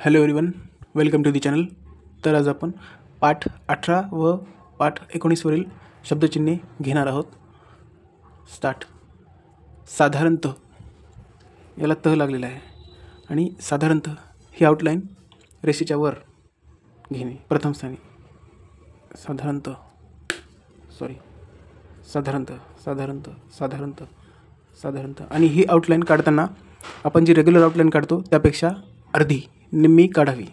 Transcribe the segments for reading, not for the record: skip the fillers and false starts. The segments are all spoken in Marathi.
Hello everyone, welcome to the channel. तर आज आपण पाठ 18 व पाठ 19 वरील शब्दचिन्हे घेणार आहोत. स्टार्ट. साधारणतः याला त लागलेला आहे आणि साधारणतः ही आउटलाईन रेषेच्या वर घेणे प्रथम स्थानी. साधारणतः आणि ही आउटलाईन काढताना आपण जी रेग्युलर आउटलाईन काढतो त्यापेक्षा अर्धी निम्मी काढावी.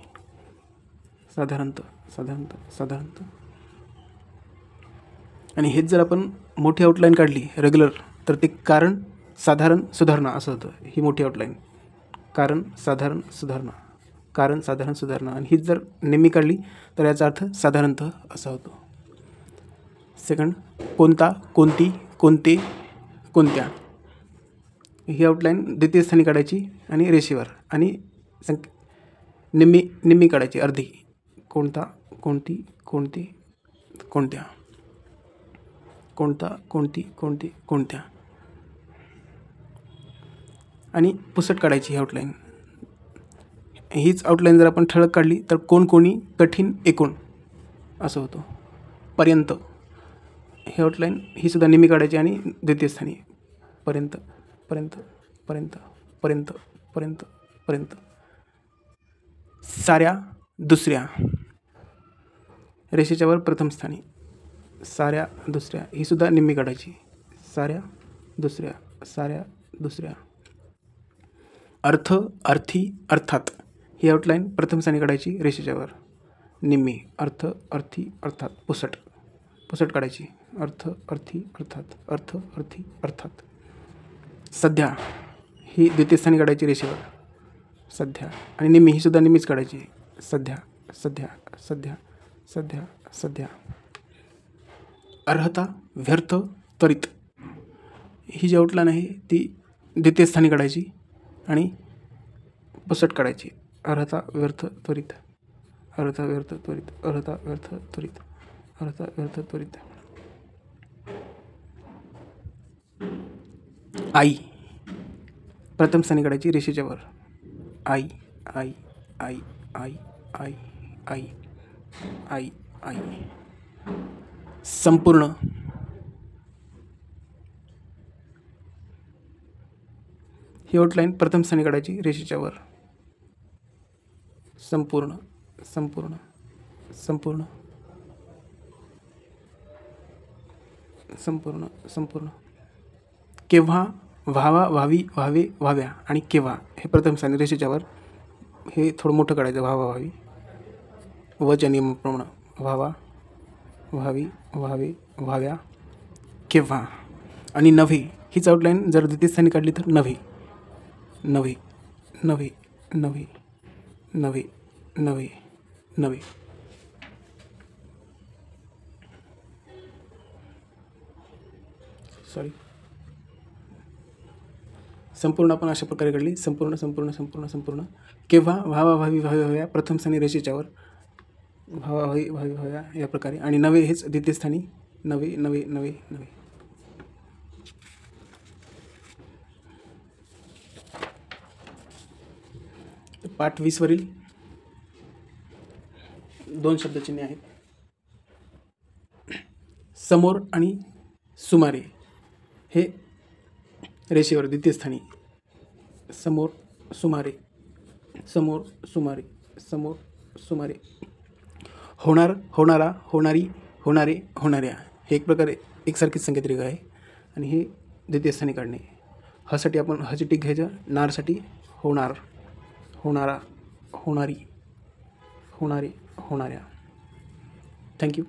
साधारणतः आणि हेच जर आपण मोठी आउटलाईन काढली रेग्युलर तर ते कारण साधारण सुधारणा असं होतं. ही मोठी आउटलाईन कारण साधारण सुधारणा आणि हीच जर निम्मी काढली तर याचा अर्थ साधारणतः असा होतो. सेकंड, कोणता, कोणती, कोणते, कोणत्या. ही आउटलाईन द्वितीय स्थानी काढायची आणि रेषेवर आणि निम्मी काढायची अर्धी. कोणता, कोणती, कोणते, कोणत्या. कोणता, कोणती, कोणते, कोणत्या आणि पुसट काढायची. ही आउटलाईन हीच आउटलाईन जर आपण ठळक काढली तर कोण, कोणी, कठीण, एकूण असं होतं. पर्यंत ही आउटलाईन ही सुद्धा निम्मी काढायची आणि द्वितीय स्थानी पर्यंत. साऱ्या दुसऱ्या रेषेच्या वर प्रथम स्थानी. साऱ्या दुसऱ्या ही सुद्धा निम्मी काढायची. साऱ्या दुसऱ्या. अर्थ, अर्थी, अर्थात ही आउटलाईन प्रथम स्थानी काढायची रेषेच्या वर निम्मी. अर्थ, अर्थी, अर्थात. पुसट काढायची. अर्थ, अर्थी, अर्थात. सध्या ही द्वितीय स्थानी काढायची रेषेवर. सध्या आणि निम्मी ही सुद्धा निम्मीच काढायची. सध्या. अर्हता, व्यर्थ, त्वरित ही जी आउटलाईन आहे ती द्वितीय स्थानी काढायची आणि पुसट काढायची. अर्हता, व्यर्थ, त्वरित. आई प्रथम स्थानी काढायची रेषेच्या वर. आई. संपूर्ण ही आउटलाईन प्रथम स्थानी काढायची रेषेच्या वर. संपूर्ण. केव्हा, व्हावा, व्हावी, व्हावे, व्हाव्या आणि केव्हा हे प्रथम स्थानी रेषेच्या वर. हे थोडं मोठं काढायचं. व्हावा, व्हावी वच्या नियमाप्रमाणे. व्हावा, व्हावी, व्हावे, व्हाव्या, केव्हा आणि नव्हे हीच आउटलाईन जर द्वितीय स्थानी काढली तर नव्हे. संपूर्ण आपण अशा प्रकारे काढली. संपूर्ण. केव्हा, व्हावा, व्हावी, व्हावे, व्हाव्या प्रथम स्थानी रेषेच्या वर. व्हावा, व्हावी, व्हावी, व्हाव्या या प्रकारे आणि नवे हेच द्वितीय स्थानी. नवे. पाठ 20 वरील 2 शब्दचिन्हे आहेत. समोर आणि सुमारे हे रेषेवर द्वितीय स्थानी. समोर, सुमारे. होणार, होणारा, होणारी, होणारे, होणाऱ्या हे एक प्रकारे एकसारखीच संकेतरेखा आहे आणि हे द्वितीय स्थानी काढणे. हसाठी आपण हची टिक घ्यायचं. नारसाठी होणार, होणारा, होणारी, होणारे, होणाऱ्या. थँक्यू.